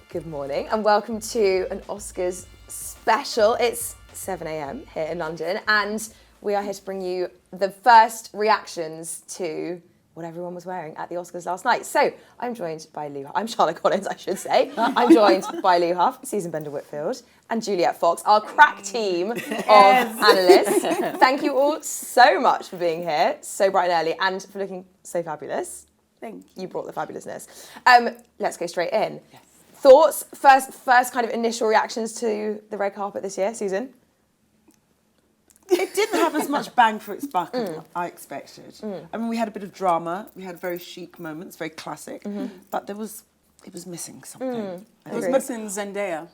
Good morning and welcome to an Oscars special. It's 7 a.m. here in London and we are here to bring you the first reactions to what everyone was wearing at the Oscars last night. So I'm joined by I'm Charlotte Collins, I should say. I'm joined by Lu Hough, Susan Bender Whitfield and Juliette Fox, our crack team of analysts. Thank you all so much for being here so bright and early and for looking so fabulous. Thank you. You brought the fabulousness. Let's go straight in. Yes. Thoughts, first kind of initial reactions to the red carpet this year, Susan? It didn't have as much bang for its buck as I expected. I mean, we had a bit of drama, we had very chic moments, very classic, but it was missing something. It was missing Zendaya.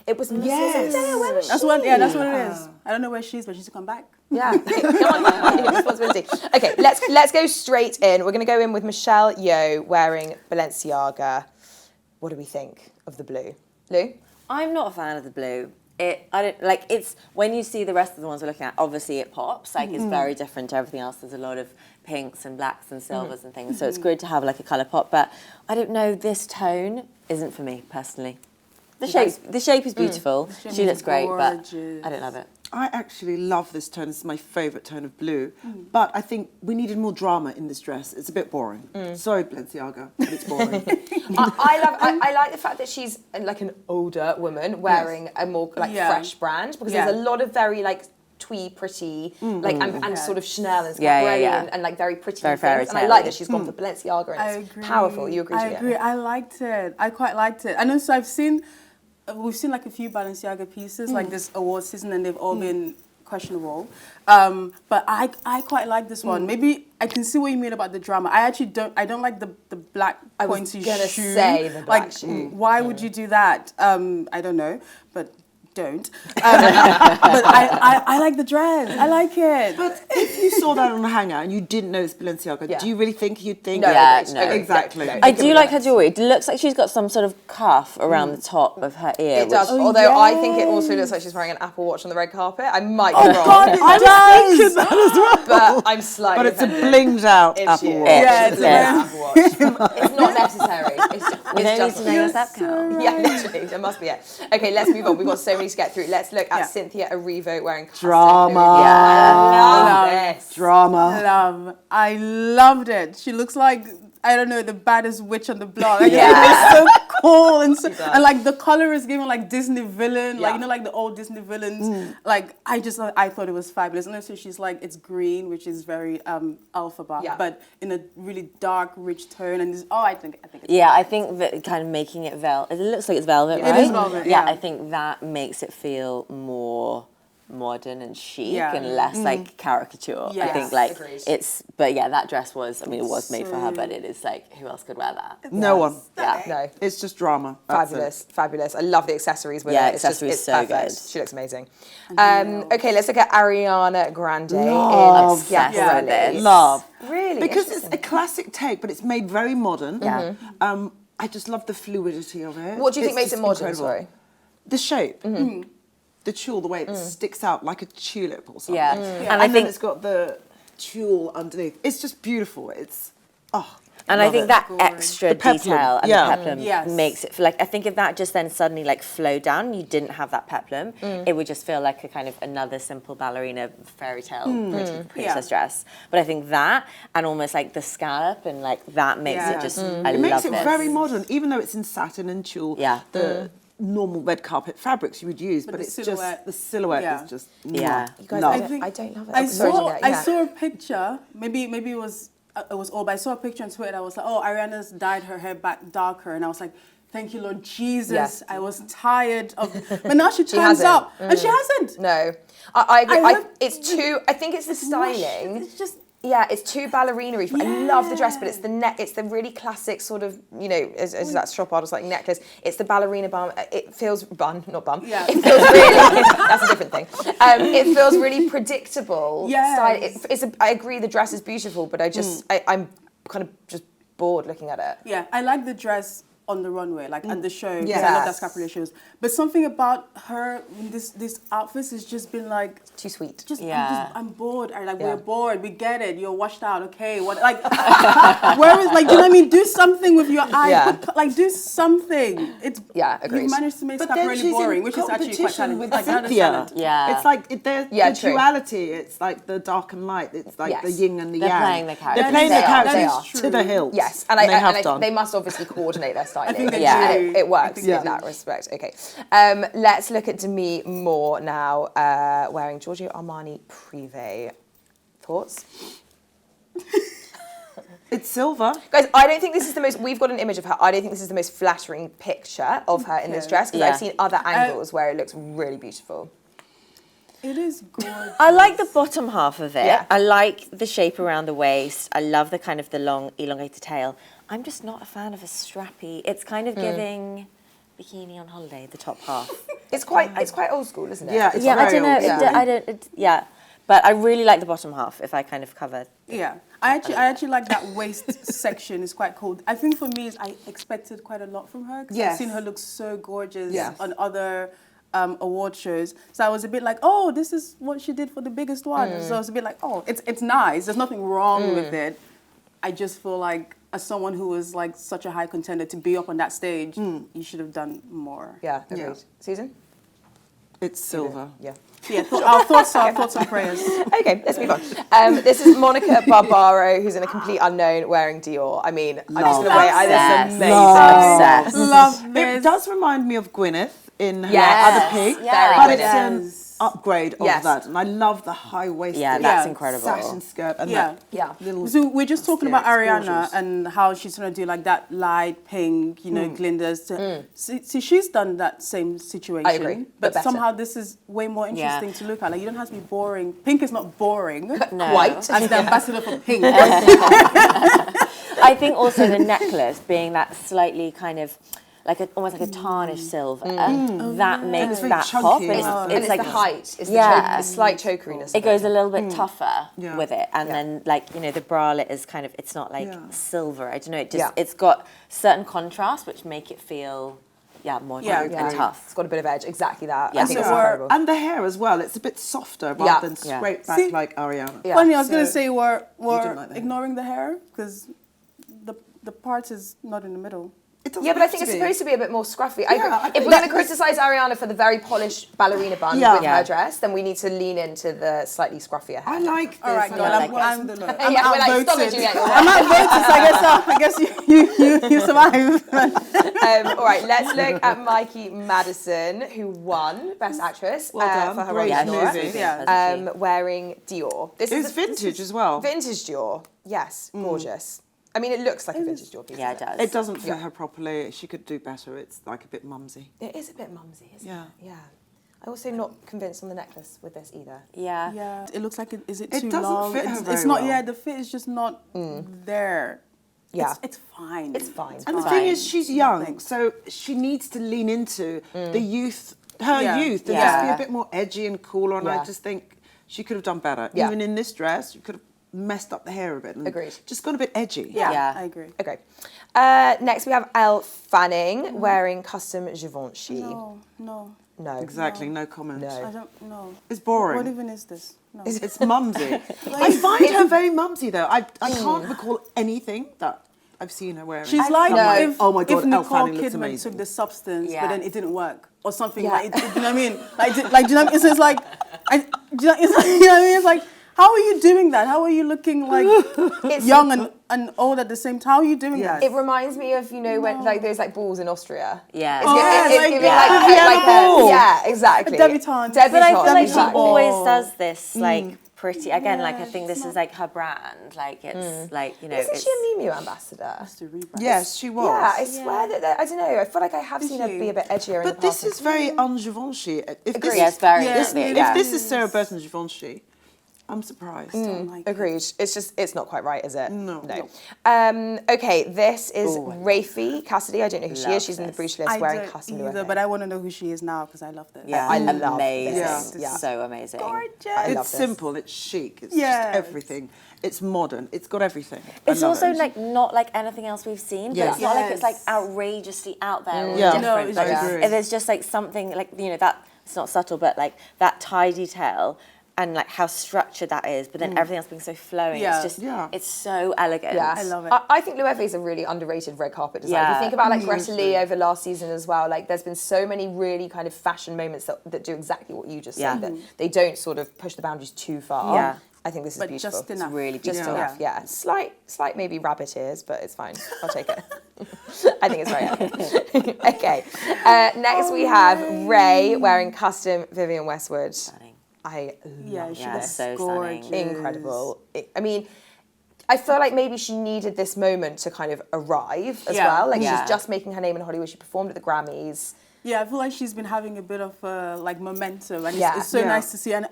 It was missing Zendaya. Where was she? That's what it is. I don't know where she is, but she's to come back. Yeah, come on, responsibility. Okay, let's go straight in. We're going to go in with Michelle Yeoh wearing Balenciaga. What do we think of the blue? Lu? I'm not a fan of the blue. It's when you see the rest of the ones we're looking at, obviously it pops. Like it's very different to everything else. There's a lot of pinks and blacks and silvers and things. So it's good to have like a colour pop. But I don't know, this tone isn't for me personally. The shape is beautiful. She looks great, but I don't love it. I actually love this tone. This is my favourite tone of blue. But I think we needed more drama in this dress. It's a bit boring. Sorry, Balenciaga, but it's boring. I like the fact that she's like an older woman wearing a more like fresh brand because there's a lot of very like twee, pretty, like and sort of Chanel and grey and like very pretty very things. And I like that she's gone for Balenciaga and it's powerful. You agree? I agree. I liked it. I quite liked it. I know. So we've seen like a few Balenciaga pieces like this award season, and they've all been questionable. But I quite like this one. Maybe I can see what you mean about the drama. I don't like the black pointy shoe. I was gonna say the black shoe. Why would you do that? I don't know, but don't. But I like the dress. I like it. But if you saw that on a hanger and you didn't know it's Balenciaga, do you really think you'd think? No, exactly. I do like her jewellery. It looks like she's got some sort of cuff around the top of her ear. It does, although I think it also looks like she's wearing an Apple Watch on the red carpet. I might be wrong. God, it does. That as well. But I'm slightly. But it's a blinged out Apple Watch. Yeah, it's Apple Watch. It's not necessary. It's just to know that count. Yeah, literally, there must be it. Okay, let's move on. We've got so many to get through. Let's look at Cynthia Erivo wearing drama. I love this. Drama. I loved it. She looks like, I don't know, the baddest witch on the block. Like, it's so cool and like the color is giving like Disney villain, like you know, like the old Disney villains. Like I thought it was fabulous. And also she's like, it's green, which is very alphabet, but in a really dark, rich tone. And this, I think it's I think that kind of making it velvet. It looks like it's velvet, right? It is velvet. Yeah, I think that makes it feel more modern and chic and less like caricature. I think like that dress was, I mean, it was made for her, but it is like, who else could wear that? No one. No. It's just drama. Fabulous. I love the accessories with it. Accessories it's so perfect. good. She looks amazing. Okay, let's look at Ariana Grande in Schiaparelli. Love. Really? Because it's a classic take, but it's made very modern. Yeah. I just love the fluidity of it. What do you think makes it modern, incredible. sorry? The shape. The tulle, the way it sticks out like a tulip or something. Yeah. And I think it's got the tulle underneath. It's just beautiful. And I think that extra detail and the peplum makes it feel like, I think if that just then suddenly like flowed down, you didn't have that peplum, it would just feel like a kind of another simple ballerina fairy tale princess dress. But I think that and almost like the scallop and like that makes it just, it makes it very modern, even though it's in satin and tulle. The normal red carpet fabrics you would use, but it's silhouette. just the silhouette is just You guys, I don't love it. I saw a picture. Maybe it was old, but I saw a picture on Twitter. I was like, Ariana's dyed her hair back darker, and I was like, thank you, Lord Jesus. Yes. I was tired of, but now she turns up, and she hasn't. No, I agree. I think it's the styling. It's just. Yeah, it's too ballerina-y. I love the dress, but it's the neck. It's the really classic sort of, you know, as that strop artist like necklace. It's the ballerina bum. It feels not bum. Yeah. It feels really. That's a different thing. It feels really predictable. Yeah. I agree. The dress is beautiful, but I'm kind of just bored looking at it. Yeah, I like the dress on the runway, like at the show. Yes. I love that Scapular shows. But something about her in this outfits has just been like Too sweet. I'm bored. We're bored. We get it. You're washed out. Okay. What like? Whereas like, do you know what I mean? Do something with your eyes. Yeah. Do something. It's agreed. You've managed to make But Scapular then she's boring, in which is actually quite competition talented. with Like, Cynthia. Yeah. It's like there's the true. duality. It's like the dark and light. It's like the yin and the They're yang. playing the character. They're playing the They are. characters They are. to the hilt. Yes, and I think they must obviously coordinate their styling. I think they Yeah. do. And it works I think in that respect. Okay, let's look at Demi Moore now, wearing Giorgio Armani Privé. Thoughts? It's silver. Guys, I don't think this is the most, we've got an image of her, I don't think this is the most flattering picture of her in this dress, because I've seen other angles where it looks really beautiful. It is gorgeous. I like the bottom half of it. Yeah. I like the shape around the waist. I love the kind of the long elongated tail. I'm just not a fan of a strappy. It's kind of giving bikini on holiday, the top half. It's quite old school, isn't it? Yeah, it's I very don't know. old. But I really like the bottom half if I kind of cover. Yeah, I actually like that waist section. It's quite cool. I think for me, I expected quite a lot from her because I've seen her look so gorgeous on other award shows. So I was a bit like, oh, this is what she did for the biggest one. So I was a bit like, oh, it's nice. There's nothing wrong with it. I just feel like as someone who was like such a high contender to be up on that stage, you should have done more. Yeah, agreed. Yeah. Susan? It's silver. Yeah. Yeah, our thoughts and prayers. Okay, let's move on. This is Monica Barbaro, who's in a complete unknown wearing Dior. I mean, I'm just going to wait. This is amazing. Obsessed. Love this. It does remind me of Gwyneth in her Yes. other pink, Very but good. it's an upgrade of Yes. that. And I love the high-waisted Yeah, that's incredible. sash and skirt and Yeah. that little... So we're just talking about it's Ariana gorgeous. and how she's going to do like that light pink, you know, glinders. See, she's done that same situation. I agree, but better. somehow this is way more interesting to look at. Like, you don't have to be boring. Pink is not boring. Quite. I'm the ambassador for pink. I think also the necklace being that slightly kind of like almost like a tarnished silver that makes It's very that chunky. pop. And It's like the height. It's Yeah. the slight chokeriness. it goes a little bit tougher Yeah. with it, and then like, you know, the bralette is kind of, it's not like silver. I don't know. It just Yeah. it's got certain contrasts which make it feel more and tough. It's got a bit of edge. Exactly that. Yeah. I think it's So incredible. And the hair as well. It's a bit softer rather than straight back See- like Ariana. Yeah. Funny, I was going to So- say we're didn't like the hair. ignoring the hair because the part is not in the middle. It doesn't Yeah, but I have think to it's be. supposed to be a bit more scruffy. I If think we're going to criticise Ariana for the very polished ballerina bun Yeah. with Yeah. her dress, then we need to lean into the slightly scruffier hair. I like this. All right, and go on. I I'm like this with the look. Yeah, we're like, stop it, outvoted. Juliette. you're I'm outvoted, so I guess you survive. all right, let's look at Mikey Madison, who won Best Actress Well done. for her Great role in movie. Nora, Yeah. wearing Dior. This It's the- this vintage is as well. Vintage Dior, yes, gorgeous. I mean, it looks like a vintage Dior piece. Yeah, it doesn't does. It doesn't fit her properly. She could do better. It's like a bit mumsy. It is a bit mumsy, isn't Yeah. it? Yeah. I'm also not convinced on the necklace with this either. Yeah, it looks like is it It too doesn't long? fit her It's very not. well. Yeah, the fit is just not there. Yeah. It's fine. It's fine. And the Fine. thing is, she's young, so she needs to lean into the youth, her Yeah. youth, and Yeah. just be a bit more edgy and cooler. And Yeah. I just think she could have done better. Yeah. Even in this dress, you could have messed up the hair a bit. And Agreed. Just gone a bit edgy. Yeah. I agree. Okay. Next, we have Elle Fanning wearing custom Givenchy. No. Exactly. No comment. No. I don't know. It's boring. What even is this? No. It's mumsy. I find her very mumsy though. I can't recall anything that I've seen her wearing. She's like I'm if, oh my God, if Elle Nicole Fanning looks Kidman amazing. took the substance, Yeah. but then it didn't work, or something Yeah. like. Do you know what I mean? Like, do you know what I mean? So it's like, do you know, it's like, you know what I mean? It's like, how are you doing that? How are you looking like young and old at the same time? How are you doing that? It reminds me of, you know, when like those like balls in Austria. Yeah. It's giving yeah. like Ball. yeah, exactly. A debutante. But I feel like she exactly. always does this, like, pretty, again, like, I think this is, like, her brand. Like, it's, like, you know, Isn't it's... she a Miu Miu ambassador? To rebrand. Yes, she was. Yeah, I swear that I don't know. I feel like I have seen her be a bit edgier. in the But this past. is very un Givenchy. If this Yes, very Yeah. lovely. If this is Sarah Burton's Givenchy, I'm surprised. Agreed. It's not quite right, is it? No. Okay, this is Raffey, Cassidy. I don't know who she is. She's in the Bruce list wearing custom Loewe. But I want to know who she is now because I love this. Yeah, I love amazing. this. Yeah. So amazing. It's simple, it's chic, it's just everything. It's modern, it's got everything. It's also like not like anything else we've seen, but it's not like it's like outrageously out there or different. No, like, I agree. if there's just like something like, you know, that it's not subtle, but like that tie detail and like how structured that is, but then everything else being so flowing. It's just, it's so elegant. Yeah. I love it. I think Loewe is a really underrated red carpet design. If you think about like Greta Lee over last season as well, like there's been so many really kind of fashion moments that do exactly what you just said, that they don't sort of push the boundaries too far. Yeah. I think this is beautiful. Just enough. It's really Just beautiful. enough, yeah. Slight maybe rabbit ears, but it's fine. I'll take it. I think it's right. Okay. Next we have Raye wearing custom Vivienne Westwood. Stunning. I love she it. looks so gorgeous. stunning. Incredible. I mean, I feel like maybe she needed this moment to kind of arrive as well. Like she's just making her name in Hollywood. She performed at the Grammys. Yeah, I feel like she's been having a bit of like momentum, and it's so nice to see. And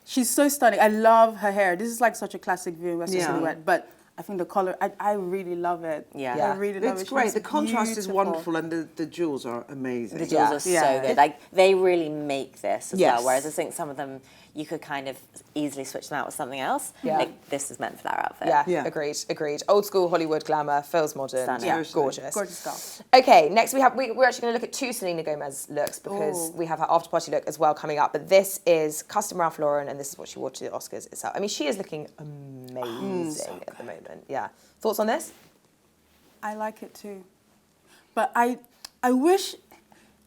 she's so stunning. I love her hair. This is like such a classic Vivienne Westwood silhouette, but I think the color, I really love it. Yeah. I really love it. It's great. She The looks contrast is beautiful. wonderful, and the jewels are amazing. The jewels are so good. Like they really make this as well. Whereas I think some of them you could kind of easily switch them out with something else. Yeah. Like this is meant for that outfit. Yeah. Agreed. Old school Hollywood glamour, feels modern. Stunning. Yeah, gorgeous. Gorgeous stuff. Okay, next we're actually going to look at two Selena Gomez looks because we have her after party look as well coming up. But this is custom Ralph Lauren, and this is what she wore to the Oscars itself. I mean, she is looking amazing at the moment. Yeah. Thoughts on this? I like it too, but I wish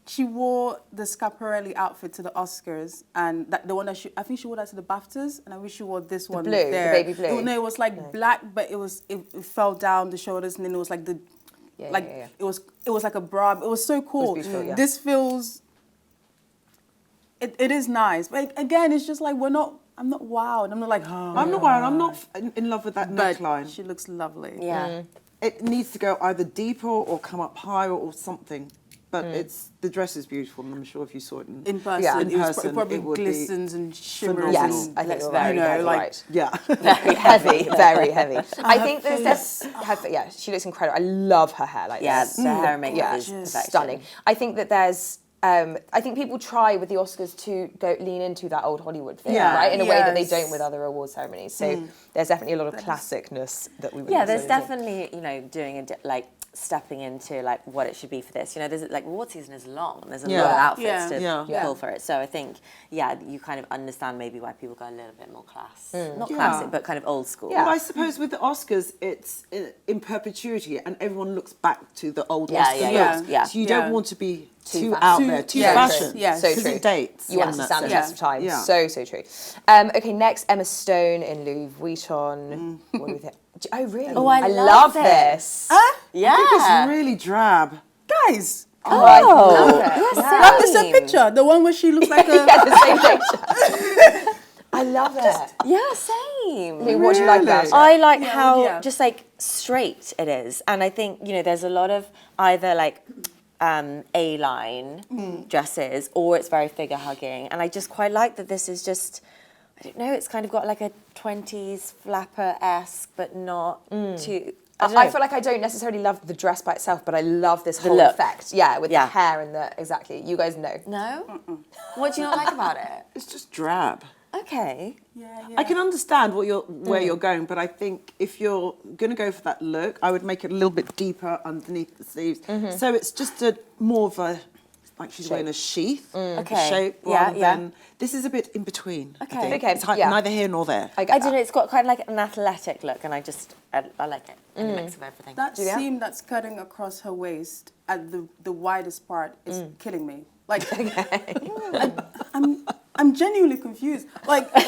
she wore the Schiaparelli outfit to the Oscars, and the one that I think she wore that to the BAFTAs, and I wish she wore this one blue, there. the baby blue. No, it was like black, but it fell down the shoulders, and then it was like it was like a bra. It was so cool. It was beautiful, This feels. It is nice, but again, it's just like I'm not wowed. I'm not like. Oh, I'm not worried. I'm not in love with that neckline. She looks lovely. Yeah. It needs to go either deeper or come up higher or something. But the dress is beautiful, and I'm sure if you saw it in person, it probably would glistens and shimmers. Yes, and I think looks you're very right. right. Yeah. Very heavy, very heavy. I think there's she looks incredible. I love her hair like this. The hair and makeup is perfection. Stunning. I think that there's I think people try with the Oscars to lean into that old Hollywood thing, right? In a way that they don't with other award ceremonies. So there's definitely a lot of classicness that we would. Yeah, there's definitely, doing stepping into like what it should be for this. There's like award season is long and there's a lot of outfits to pull for it. So I think, you kind of understand maybe why people go a little bit more class. Not classic, but kind of old school. Well, I suppose with the Oscars, it's in perpetuity and everyone looks back to the old Oscar looks. Yeah. So you don't want to be too out there, too fashion. Yeah, so because true. it dates. You want to stand the test of time. Yeah. So true. Okay, next, Emma Stone in Louis Vuitton. What do we think? Oh, really? Oh, I love this. Yeah. I think it's really drab. Guys, I love it. that is a picture. The one where she looks like a. The same picture. I love it. Yeah, same. Lou, what do you like about it? I like how just like straight it is. And I think, there's a lot of either like A-line dresses or it's very figure hugging. And I just quite like that this is just, I don't know, it's kind of got like a 20s flapper-esque, but not too... I feel like I don't necessarily love the dress by itself, but I love this whole effect. Yeah, with the hair and exactly. You guys know. No? What do you not like about it? It's just drab. Okay. Yeah. I can understand where you're going, but I think if you're going to go for that look, I would make it a little bit deeper underneath the sleeves. So it's just more of a, like she's wearing a sheath shape rather than, this is a bit in between. Okay. I think. Okay, It's neither here nor there. I don't know, it's got kind of like an athletic look and I like it in the mix of everything. That seam that's cutting across her waist at the widest part is killing me. Like, I'm genuinely confused. Like, you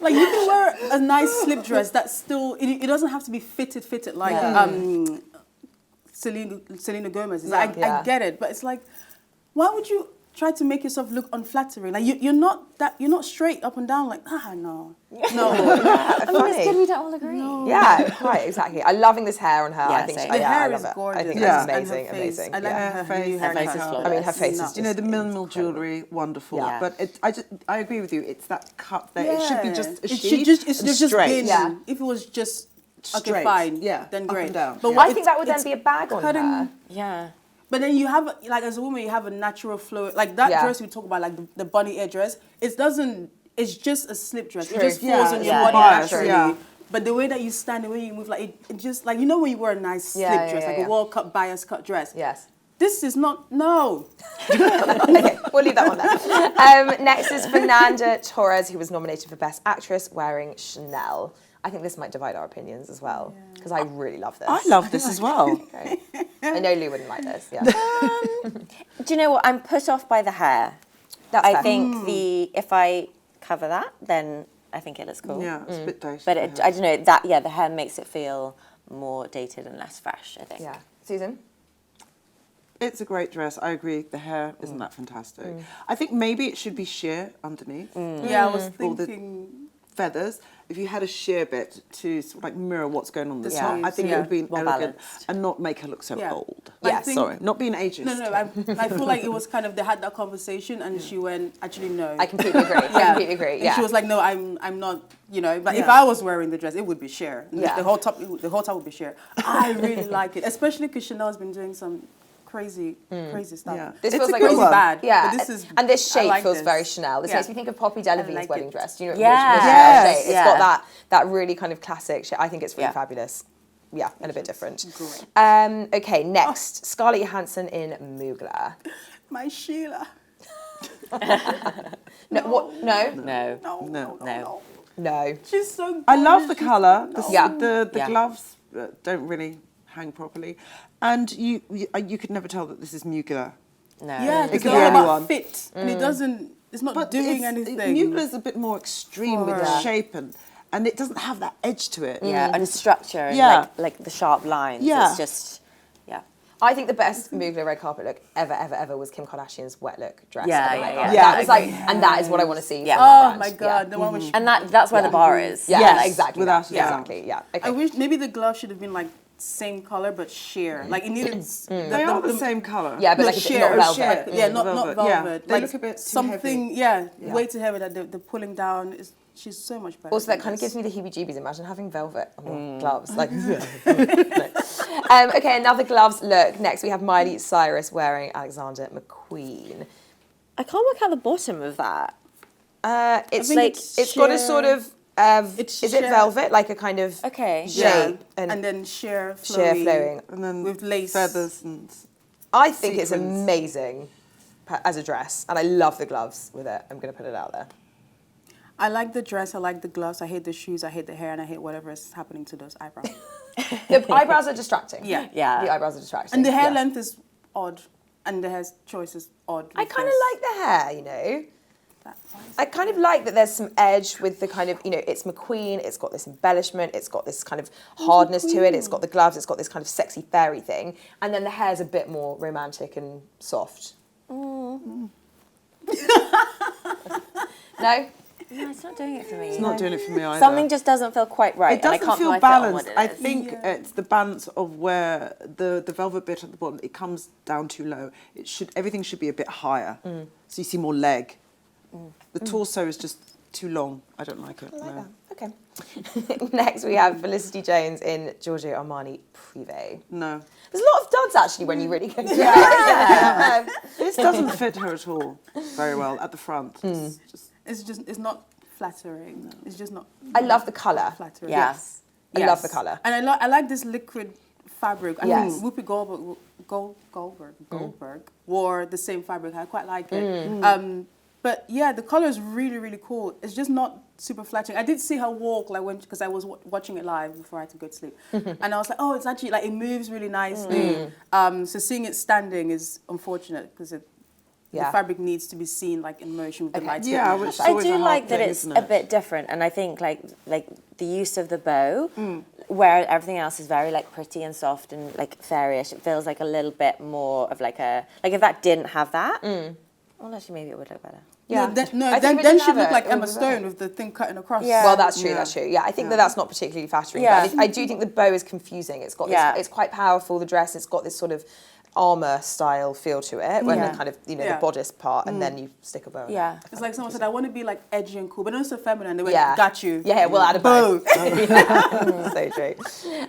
can wear a nice slip dress that's still, it doesn't have to be fitted like Selena Gomez. I get it, but it's like, why would you try to make yourself look unflattering. Like you're not straight up and down. Like no. Yeah, funny. We don't all agree. No. Yeah, quite exactly. I'm loving this hair on her. Yeah, I think same. I The hair love is it. gorgeous. I think Yeah. it's amazing, And her face. amazing. I like yeah. her face. new Her face is haircut. flawless. I mean, her face is No. just You know, the minimal jewellery, wonderful. Yeah. But I agree with you. It's that cut there. Yeah. It should be just a It sheet should just, it's and just straight. been. Yeah. If it was just okay, Straight. fine. Yeah, then up great. and down. But Yeah. what I think that would then it's be a bag on cutting- her. Yeah. But then you have, like, as a woman, you have a natural flow. Like that Yeah. dress we talk about, like the bunny ear dress, it's just a slip dress. True. It just falls Yeah, on your yeah, body yeah, naturally. yeah. But the way that you stand, the way you move, like it just, like, you know when you wear a nice slip Yeah, dress, yeah, like yeah. a World Cup bias cut dress. Yes. This is not, no. Okay, we'll leave that one there. Next is Fernanda Torres, who was nominated for Best Actress wearing Chanel. I think this might divide our opinions as well, because I really love this. I love this as well. Okay. I know Lou wouldn't like this, yeah. Do you know what? I'm put off by the hair. That's I fair. think if I cover that, then I think it looks cool. Yeah, it's a bit dated. But I don't know, the hair makes it feel more dated and less fresh, I think. Yeah. Susan? It's a great dress. I agree. The hair isn't that fantastic. I think maybe it should be sheer underneath. Yeah, I was All the thinking. feathers. If you had a sheer bit to sort of like mirror what's going on in the The top, I sleeves, think yeah. it would be More elegant balanced. and not make her look so Yeah. old. I Yes, think- Sorry, not being ageist. No, I feel like it was kind of, they had that conversation and she went, actually, no. I completely agree. I completely agree, And yeah. she was like, no, I'm not, you know, but if Yeah. I was wearing the dress, it would be sheer. Yeah. The whole top would be sheer. I really like it, especially because Chanel's been doing some crazy stuff. Yeah. This It's feels a like good a one. bad. Yeah, but this is, and this I shape like feels this. very Chanel. This Yeah. makes me think of Poppy Delevingne's like wedding it. dress. Do you know Yes. which Yes. shape? It's Yeah. got that really kind of classic shape. I think it's really Yeah. fabulous. Yeah, and a bit different. Great. Okay, next, Scarlett Johansson in Mugler. My Sheila. No, what? No, No. no. She's so good. I love the colour. Yeah. The Yeah. gloves don't really hang properly, and you could never tell that this is Mugler. No. Yeah, It because could they're be all about anyone. fit. And it doesn't, it's not But doing anything. Mugler's a bit more extreme with the Yeah. shape and it doesn't have that edge to it. Yeah, and structure and Yeah. like the sharp lines. Yeah. It's just, yeah. I think the best Mugler red carpet look ever was Kim Kardashian's wet look dress. Yeah, at the Met yeah, Gala. yeah. That was like, and that is what I want to see. Yeah. from that Oh brand. my God, the one with And that's where the bar is. Yeah, Yes, exactly. without that. a doubt. Exactly. Yeah. Okay. I wish maybe the glove should have been like same color but sheer. Like it needed. They are the same colour. Yeah, but No, like sheer, not sheer. velvet. Yeah, not Velvet. velvet. Yeah, they Like look a bit too something. heavy. Yeah, Yeah. way too heavy. That the pulling down is. She's so much better. Also, that than kind of this. gives me the heebie-jeebies. Imagine having velvet on your gloves. Like, no. Okay, another gloves look. Next, we have Miley Cyrus wearing Alexander McQueen. I can't work out the bottom of that. It's think like it's it's got a sheer- sort of. It's is it sheer- velvet? Like a kind of Okay. shape and and then sheer sheer flowing. And then with lace feathers and I think it's sequins. amazing as a dress, and I love the gloves with it. I'm going to put it out there. I like the dress. I like the gloves. I hate the shoes. I hate the hair, and I hate whatever is happening to those eyebrows. The eyebrows are distracting. Yeah. Yeah. The eyebrows are distracting. And the hair yes. length is odd, and the hair choice is odd. I with kind of this. like the hair, you know. That. Why is I kind of like that there's some edge with the kind of, you know, it's McQueen, it's got this embellishment, it's got this kind of hardness to it, it's got the gloves, it's got this kind of sexy fairy thing, and then the hair's a bit more romantic and soft. No? No, it's not doing it for me. it's not doing it for me either. Something just doesn't feel quite right. It doesn't and I can't feel put my finger on balanced. what I it is. think it's the balance of where the velvet bit at the bottom, it comes down too low. Everything should be a bit higher, so you see more leg. The torso is just too long. I don't like it. I like no. that. Okay. Next, we have Felicity Jones in Giorgio Armani Privé. No. There's a lot of duds actually when you really get to it. This doesn't fit her at all very well at the front. It's just, it's not flattering. It's just not. I love the colour. Flattering. Yes. I love the colour. And I like this liquid fabric. I Yes. mean, Whoopi Goldberg wore the same fabric. I quite like it. But yeah, the color is really, really cool. It's just not super flattering. I did see her walk because I was watching it live before I had to go to sleep, and I was like, oh, it's actually like it moves really nicely. So seeing it standing is unfortunate because the fabric needs to be seen like in motion with the lights. Yeah, which is I always do a hard like that thing, it's isn't a it? bit different, and I think like the use of the bow, where everything else is very like pretty and soft and like fairyish. It feels like a little bit more of like if that didn't have that, Well, actually, maybe it would look better. Yeah. No, I think we then didn't she'd have look it. like It Emma would be Stone better. with the thing cutting across. Yeah. Well, that's true. That's true. Yeah, I think that's not particularly flattering. Yeah. But I do think the bow is confusing. It's got this, it's quite powerful. The dress, it's got this sort of armor style feel to it when the kind of the bodice part, and then you stick a bow. Yeah. It's like someone said, I want to be like edgy and cool, but also feminine. And they went, got you. Yeah, we'll add a bow. So true.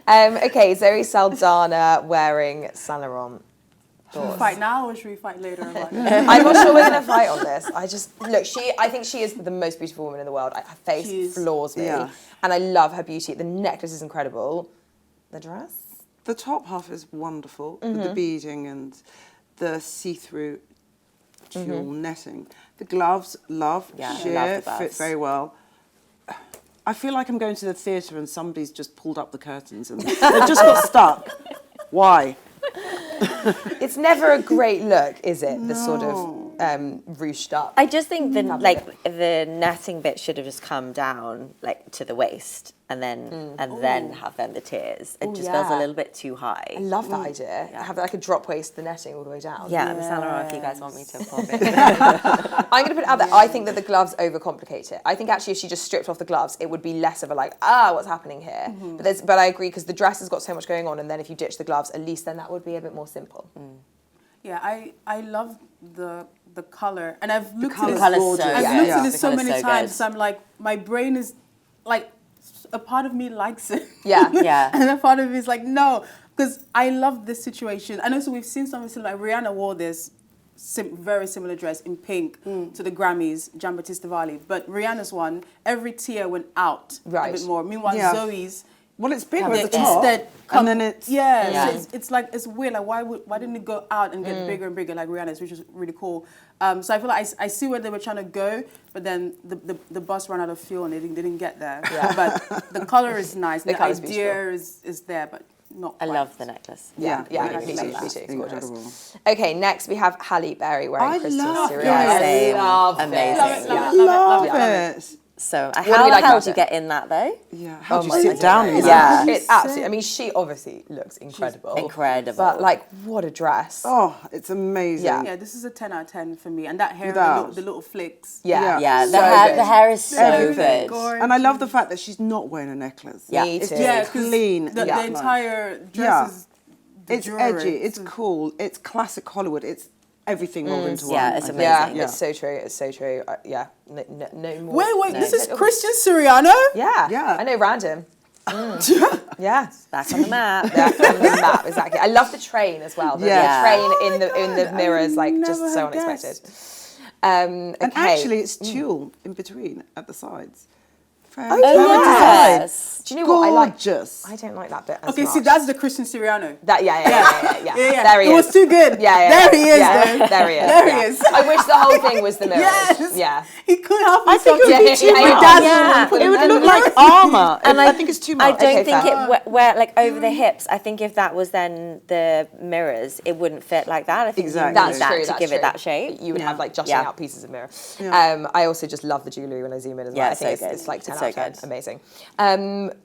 Okay, Zoe Saldaña wearing Saint Laurent. Should we fight now or should we fight later? I'm not sure we're going to fight on this. I think she is the most beautiful woman in the world. Her face floors me. Yeah. And I love her beauty. The necklace is incredible. The dress? The top half is wonderful, with the beading and the see-through tulle netting. The gloves, sheer, fit very well. I feel like I'm going to the theatre and somebody's just pulled up the curtains and they've just got stuck. Why? It's never a great look, is it? The sort of ruched up. I just think the netting bit should have just come down like to the waist and then have the tiers. It just feels a little bit too high. I love that idea. Have like a drop waist, the netting all the way down. Yeah, I'm Saint Laurent if you guys want me to pop it. I'm going to put it out there. I think that the gloves overcomplicate it. I think actually if she just stripped off the gloves, it would be less of a what's happening here? But I agree because the dress has got so much going on, and then if you ditch the gloves, at least then that would be a bit more simple. Yeah, I love the color, and I've looked The at colour's this. so I've good. looked at The this so colour's many so times. good. So I'm like, my brain is like, a part of me likes it. Yeah. Yeah. And a part of me is like, no, because I love this situation. And also we've seen something similar. Like Rihanna wore this very similar dress in pink to the Grammys, Giambattista Valli. But Rihanna's one, every tier went out a bit more. Meanwhile, Zoe's. Well, it's bigger at the top, and then it's... So it's like, it's weird, like why didn't it go out and get bigger and bigger like Rihanna's, which is really cool. So I feel like I see where they were trying to go, but then the bus ran out of fuel and they didn't get there. Yeah. But the colour is nice, the idea is there, but not quite. I love the necklace. Yeah, me too. It's Incredible. gorgeous. Okay, next we have Halle Berry wearing Christian love Sirius. it. I love Amazing. I love it. So do how we the like hell about do you it? get in that though? Yeah, how do you sit down in Yeah. that? It's absolutely. I mean, she obviously looks incredible. Incredible. But like, what a dress. Oh, it's amazing. Yeah, this is a 10 out of 10 for me. And that hair, the little flicks. Yeah. Yeah, So the good. hair is so Everything. good. And I love the fact that she's not wearing a necklace. Yeah. Me It's too. just clean. The entire dress is It's edgy, it's cool, it's classic Hollywood, it's everything rolled into one. Yeah, it's I think. amazing. Yeah, it's so true. It's so true. No more. Wait, this is Christian Siriano? Yeah. Yeah. I know, random. Yeah. Back on the map. Back on the map, exactly. I love the train as well. The train in the mirrors, like just never so had unexpected. And Okay. actually it's tulle in between at the sides. Oh, yes. Do you know what I like? Gorgeous. I don't like that bit as Okay, much. see, that's the Christian Siriano. That, yeah. There he is. It was too good. Yeah. There he is, though. There he is. There he yeah. is. I wish the whole thing was the mirrors. Yes. Yeah. He could help I think himself. it would be too much. Yeah. It would look like armour. I think it's too I much. don't Okay, think fair. it where like over the hips. I think if that was then the mirrors, it wouldn't fit like that. I think Exactly. you That's need that true. to That's give true. it that shape. You would have like jutting out pieces of mirror. Yeah. I also just love the jewellery when I zoom in as well. Yeah, I think so good. it's like 10 It's out of so 10. good. Amazing.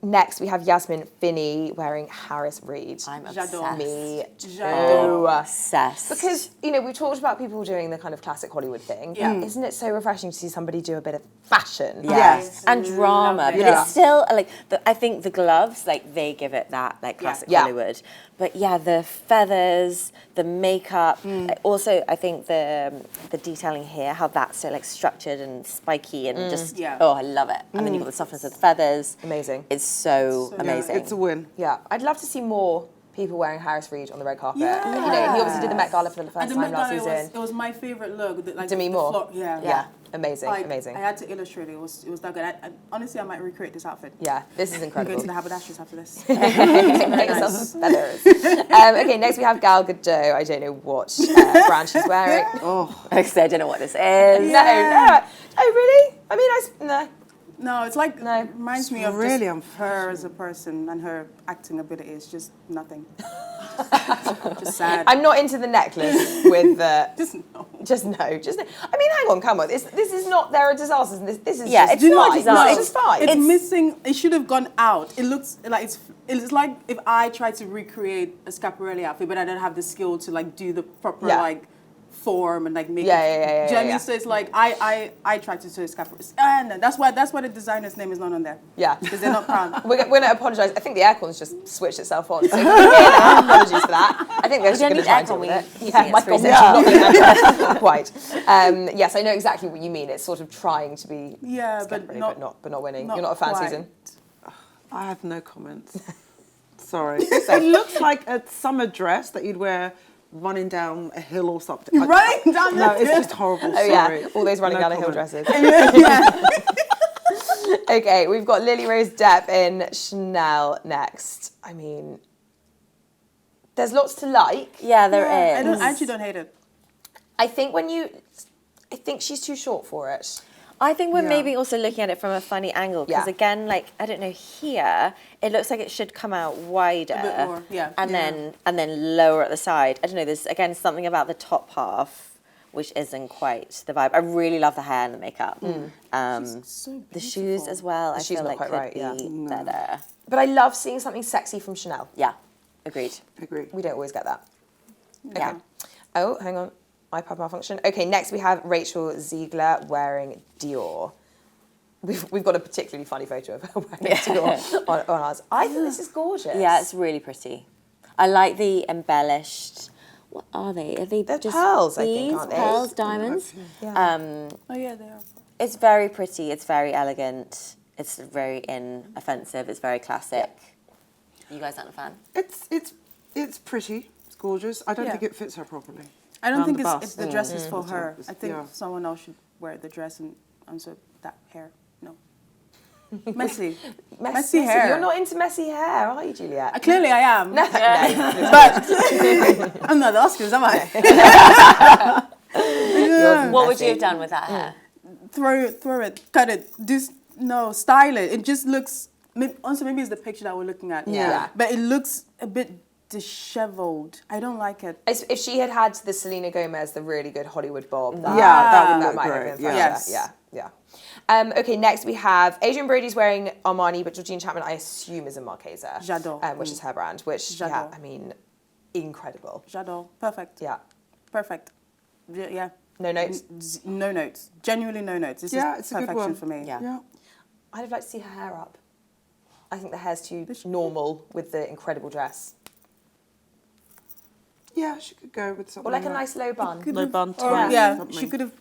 Next, we have Yasmin Finney wearing Harris Reed. I'm J'adore. obsessed. Me J'adore. Obsessed. Because, we talked about people doing the kind of classic Hollywood thing. Yeah. Isn't it so refreshing to see somebody do a bit of fashion? Yes. And drama, Love it. but it's still like I think the gloves, like they give it that like classic Yeah. Hollywood. But yeah, the feathers, the makeup. Also, I think the detailing here, how that's so like structured and spiky and just oh, I love it. And then you've got the softness of the feathers. Amazing. It's so amazing. It's a win. Yeah. I'd love to see more people wearing Harris Reed on the red carpet. He obviously did the Met Gala for the And first the time Met last Gala season. it was my favourite look. Like Demi the Moore. floor. Yeah. Amazing. I had to illustrate it. It was that good. Honestly, I might recreate this outfit. Yeah, this is I'm incredible. going to the haberdashers after this. Make yourself some feathers. Okay, next we have Gal Gadot. I don't know what brand she's wearing. I don't know what this is. No. Oh, really? I mean, no. No, it's like No. reminds me of really just unfair. her as a person and her acting ability is just nothing. Just sad. I'm not into the necklace with the. just no. Just no. I mean, hang on, come on. This is not. There are disasters, and this is Yeah, just it's not fine. disaster. No, it's fine. It's missing. It should have gone out. It looks like it's like if I tried to recreate a Schiaparelli outfit, but I don't have the skill to like do the proper Yeah. like form and like make Yeah, it. yeah, yeah, Do you know what I yeah. mean? So it's like I try to search scaffolders, and that's why the designer's name is not on there. Yeah. Because they're not proud. We're going to apologise. I think the aircon's just switched itself on. So apologies for that. I think they're just going to try and deal with it. Yeah, my God, not quite. Yes, I know exactly what you mean. It's sort of trying to be but not winning. You're not a fan, quite. Susan? I have no comments. Sorry. It looks like a summer dress that you'd wear running down a hill or something. Running down No, it's just horrible. Oh, Sorry. yeah. All those running No down a hill comment. dresses. Okay, we've got Lily Rose Depp in Chanel next. I mean, there's lots to like. Yeah, there is. I actually don't hate it. I think she's too short for it. I think we're maybe also looking at it from a funny angle because again, like I don't know, here it looks like it should come out wider, A bit more, yeah. and then lower at the side. I don't know. There's again something about the top half which isn't quite the vibe. I really love the hair and the makeup. So the shoes as well. I shoes feel not like quite could right, be better. But I love seeing something sexy from Chanel. Yeah, agreed. Agree. We don't always get that. Yeah. Okay. Oh, hang on. iPad malfunction. Okay, next we have Rachel Ziegler wearing Dior. We've got a particularly funny photo of her wearing Dior on ours. I think this is gorgeous. Yeah, it's really pretty. I like the embellished. What are they? Are they They're just pearls, I think, beads? aren't they? Pearls, diamonds. Yeah. Oh yeah, they are. It's very pretty. It's very elegant. It's very inoffensive. It's very classic. You guys aren't a fan? It's pretty. It's gorgeous. I don't Yeah. think it fits her properly. I don't Around think the it's bust. the dress is for her. It's- I think yeah. someone else should wear the dress and so that hair. No. Messy. Messy hair. You're not into messy hair, are you, Juliette? Clearly I am. No. But I'm not the Oscars, am I? What would you have done with that hair? Throw it, cut it, style it. It just looks, also maybe it's the picture that we're looking at. Yeah. But it looks a bit disheveled. I don't like it. If she had had the Selena Gomez, the really good Hollywood bob, that, That would that look might great. have been fun. Yes. Yeah. Okay, next we have Adrien Brody's wearing Armani, but Georgina Chapman, I assume, is a Marchesa. J'adore. Which is her brand, which, J'adore. I mean, incredible. J'adore. Perfect. Yeah. Perfect. Yeah. No notes? No notes. Genuinely no notes. This Yeah, is it's a good perfection one. for me. Yeah. I'd have liked to see her hair up. I think the hair's too normal with the incredible dress. Yeah, she could go with something Or like a nice low bun. low bun Or, tie. yeah, something. she could have.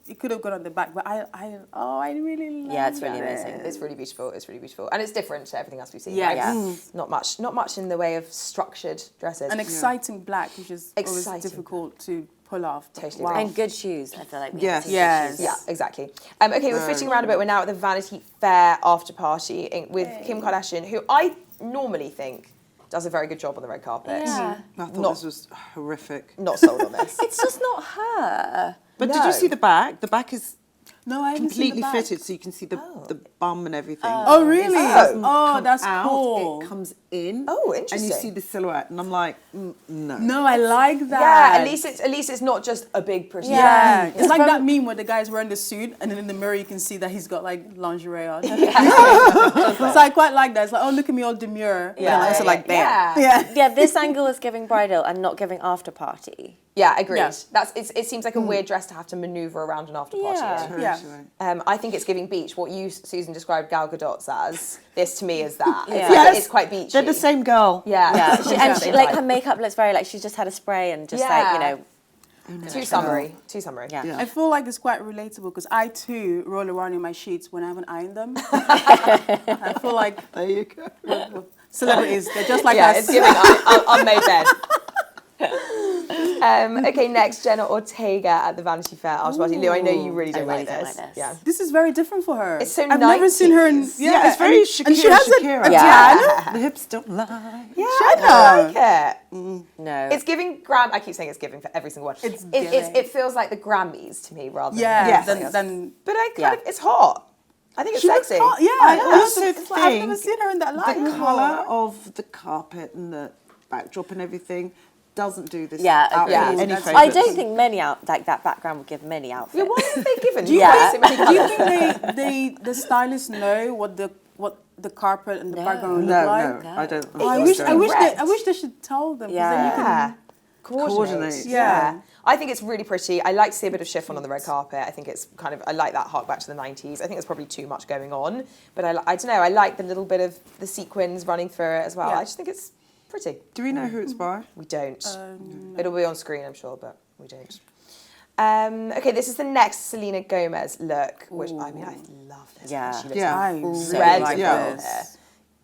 It could have gone on the back, but I really love Yeah, it's really it. amazing. It's really beautiful. It's really beautiful, and it's different to everything else we've seen. Yeah, right? yeah. Not much in the way of structured dresses. An exciting black, which is always Exciting difficult to pull off. Totally Wow. agree. And good shoes. I feel like we Yes. have to Yes. shoes. Yeah, exactly. Okay, we're switching around a bit. We're now at the Vanity Fair Afterparty with Kim Kardashian, who I normally think does a very good job on the red carpet. Yeah. I thought Not- this was horrific. Not sold on this. It's just not her. But did No. you see the back? The back is No, I haven't seen the completely back. fitted, so you can see the bum and everything. Oh, really? Doesn't Oh, come that's out, cool. It comes in. Oh, And interesting. you see the silhouette, and I'm like, no. No, I like that. Yeah, at least it's not just a big pretty Yeah, dress. it's like that meme where the guy's wearing the suit and then in the mirror you can see that he's got like lingerie on. So I quite like that. It's like, oh, look at me all demure. Yeah, And I also yeah, like that. yeah. Yeah. Yeah, this angle is giving bridal and not giving after party. Yeah, agreed. Yeah. It seems like a weird dress to have to manoeuvre around an after party. Yeah. in. Yeah. Totally. I think it's giving beach. What you, Susan, described Gal Gadot's as. This to me is that. Yeah. It's, Yes. it's quite beachy. They're the same girl. Yeah. Yeah, and Same like vibe. her makeup looks very like she's just had a spray and just Yeah. like, you know. Too summary. Too summary. Yeah. Yeah. I feel like it's quite relatable because I too roll around in my sheets when I haven't ironed them. I feel like There you go. celebrities, they're just like Yeah, us. it's giving unmade bed. Okay, next, Jenna Ortega at the Vanity Fair after party. Lou, I know you really don't really like don't this. like this. Yeah. This is very different for her. It's so I've never seen her in. 90s. Yeah, it's very and she has Shakira. a Yeah. tan. The hips don't lie. Yeah, Jenna. I like it. No. It's giving I keep saying it's giving for every single one. It feels like the Grammys to me rather Yeah, than Yes. then But I kind of, it's hot. I think it's she looks sexy. hot. Yeah, I also it's like, I've never think seen her in that light. The colour of the carpet and the backdrop and everything doesn't do this Yeah, outfit agreed. any That's- favours. I don't think many like that background would give many outfits. Yeah, what have they given? Yeah. So many Do you colours. think the stylists know what the carpet and the background would No, look like? no, I don't. Oh, I used wish to be I wish they should tell them. 'Cause then you can, Coordinate. Coordinate. Yeah. I think it's really pretty. I like to see a bit of chiffon on the red carpet. I think it's kind of, I like that hark back to the 90s. I think there's probably too much going on. But I don't know, I like the little bit of the sequins running through it as well. I just think it's pretty. Do we know who it's by? We don't. It'll be on screen, I'm sure, but we don't. Okay, this is the next Selena Gomez look, which I mean, I love this. Yeah. She looks I incredible.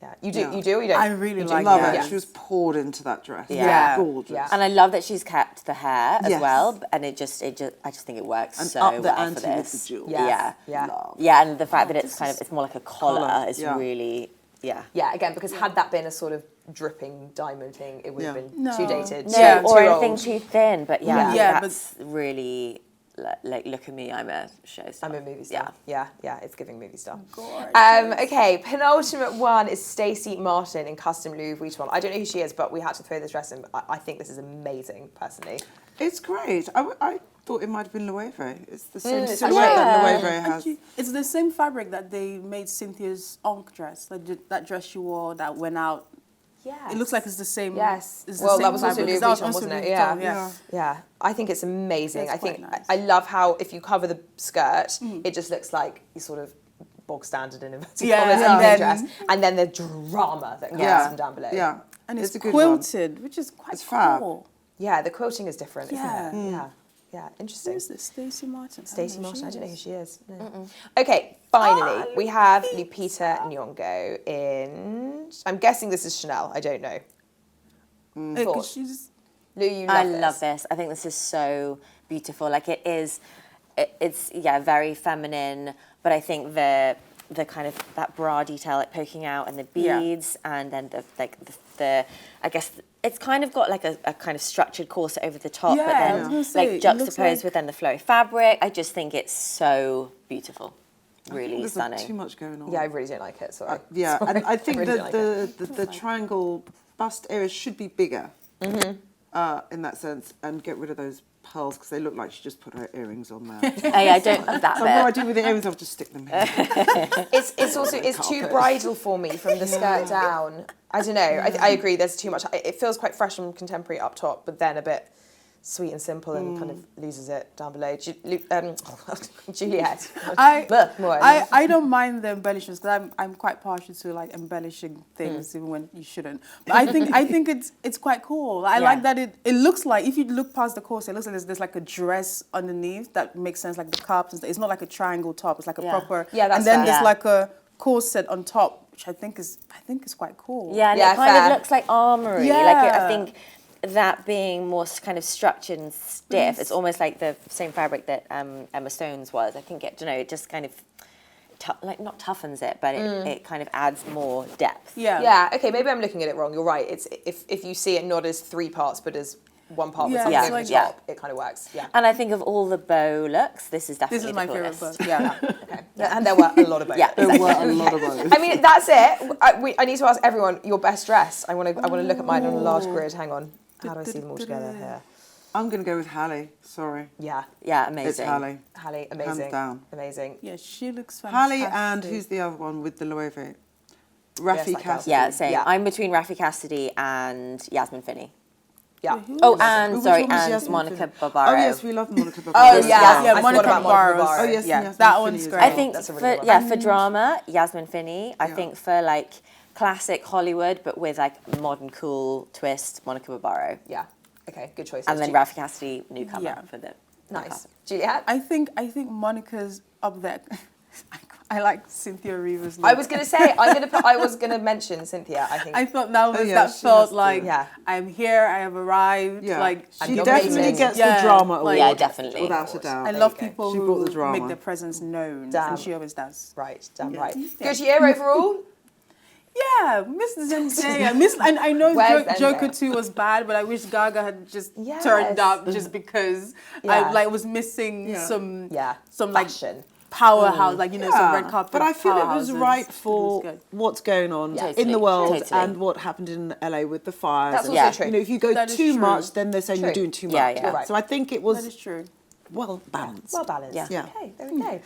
Yeah, you do or you don't? I really like Love that. it. She was poured into that dress. Yeah. Gorgeous. Yeah. And I love that she's kept the hair as Yes. well, and I just think it works And so up the well for ante with this. the jewels. Yes. Yeah. Yeah. Yeah, and the fact that it's kind of, it's more like a collar is Yeah. really, yeah. Yeah, again, because had that been a sort of dripping diamond thing, it would have been No. too dated. No, too or old. anything too thin, but Yeah. Yeah, that's really, like, look at me, I'm a showstar. I'm a movie star. Yeah, it's giving movie star. Gorgeous. Okay, penultimate one is Stacy Martin in custom Louis Vuitton. I don't know who she is, but we had to throw this dress in. I think this is amazing, personally. It's great. I thought it might have been Loewe. It's the same it's silhouette that yeah. Loewe has. Actually, it's the same fabric that they made Cynthia's Onk dress. Like that dress she wore that went out. Yeah. It looks like it's the same. Yes. It's the Well, same that was also fabric, Louis 'cause that was Vuitton, also wasn't it? Louis Yeah. Vuitton, Yeah, I think it's amazing. It's I think quite nice. I love how if you cover the skirt, it just looks like you sort of bog standard in inverted commas and evening then- dress, and then the drama that comes Yeah. from down below. Yeah. And it's a good quilted, which is quite It's fab. cool. Yeah, the quilting is different, Yeah. isn't it? Yeah, interesting. Who's this? Stacy Martin. Stacey Martin, I don't know who she is. No. Okay, finally, we have Lupita Nyong'o in, I'm guessing this is Chanel, I don't know. Because she's Lou, you love I this. love this. I think this is so beautiful. Like it's very feminine, but I think the kind of that bra detail, like poking out, and the beads, and then the I guess it's kind of got like a kind of structured corset over the top, Yeah, but I was then gonna say, like it looks juxtaposed like- with then the flowy fabric. I just think it's so beautiful, really There's stunning. too much going on. Yeah, I really don't like it, sorry. Yeah, Sorry. and I think really that don't like the triangle bust area should be bigger in that sense, and get rid of those pearls because they look like she just put her earrings on there. I don't love that So what do I bit. do with the earrings? I'll just stick them here. It's also it's too bridal for me from the skirt down. I don't know. I agree. There's too much. It feels quite fresh and contemporary up top, but then a bit sweet and simple and kind of loses it down below. Juliette. I don't mind the embellishments because I'm quite partial to like embellishing things even when you shouldn't. But I think it's quite cool. I like that it looks like, if you look past the corset, it looks like there's like a dress underneath that makes sense, like the cups and stuff. It's not like a triangle top. It's like a proper. Yeah, that's and then fair. there's Yeah. like a corset on top, which I think is quite cool. Yeah, and Yeah, it kind fair. of looks like armoury. Yeah. Like I think that being more kind of structured and stiff, it's almost like the same fabric that Emma Stone's was. I think it just kind of not toughens it, but it kind of adds more depth. Yeah. Okay. Maybe I'm looking at it wrong. You're right. It's if you see it not as three parts but as one part with Yeah, something it's over like- the top, it kind of works. Yeah. And I think of all the bow looks, this is definitely This is my the favorite coolest. book. Yeah. Okay. And there were a lot of both. Yeah. There were a lot of those. I mean, that's it. I need to ask everyone your best dress. I want to look at mine on a large grid. Hang on. How do I see them all together here? I'm going to go with Halle. Sorry. Yeah. Yeah, It's amazing. Halle. Halle, amazing. Hands down. Amazing. Yeah, she looks Halle fantastic. and who's the other one with the Loewe? Raffey that girl. Cassidy. Yeah, same. Yeah. I'm between Raffey Cassidy and Yasmin Finney. Yeah. Oh, Which and one sorry, was and Yasmin Monica Finney? Barbaro. Oh yes, we love Monica Oh Barbaro. yeah. Yeah, I Monica forgot about Barbaro. Barbaro. Oh yes, Yeah, Yasmin that Finney one's as great. well. I think That's a for really good one. for drama, Yasmin Finney. I think for like classic Hollywood, but with like modern cool twist, Monica Barbaro. Yeah. Okay. Good choice. And then Raffey Cassidy, newcomer Yeah. for the Nice. Juliette. I think Monica's up there. I like Cynthia Erivo's look. I was gonna say I was gonna mention Cynthia. I think. I thought that was yeah, that she felt has to. like Yeah. I'm here, I have arrived. Yeah, Like she you're definitely amazing. gets Yeah, the drama like- award. Yeah, definitely. Without a doubt. I love you go. people She brought the who drama. make their presence known, Damn. and she always does. Right. Damn Yeah. right. Yeah. Good year overall. Yeah, Miss Zendaya. I know Where's Joker Zendaya? 2 was bad, but I wish Gaga had just Yes. turned up just because Yeah. I was missing Yeah. some Some like fashion. powerhouse, like some red carpet. But I feel it was powerhouses. right It for was good. what's going on Totally, in the world totally. and what happened in LA with the fires. That's and, also true. You know, if you go That is too true. much, then they're saying True. you're doing too much. Yeah, yeah. You're right. So I think it That is was true. well balanced. Well balanced. Yeah. Yeah. Okay, there we go.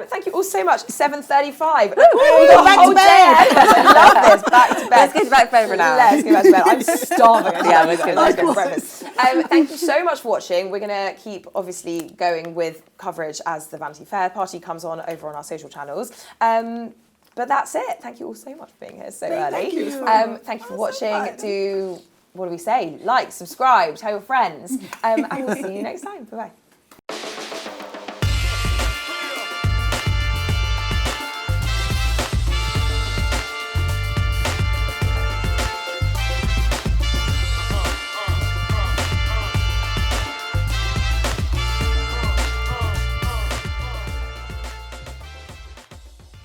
Thank you all so much. 7:35. Woo! We got a Back whole to day bed. ahead of us. I love guys, back to bed. Let's go back to bed for now. Let's go back to bed. I'm starving. Yeah, let's go to breakfast. Thank you so much for watching. We're going to keep, obviously, going with coverage as the Vanity Fair party comes on over on our social channels. But that's it. Thank you all so much for being here so early. Thank you. Thank you for watching. What do we say? Like, subscribe, tell your friends. And we'll see you next time. Bye-bye.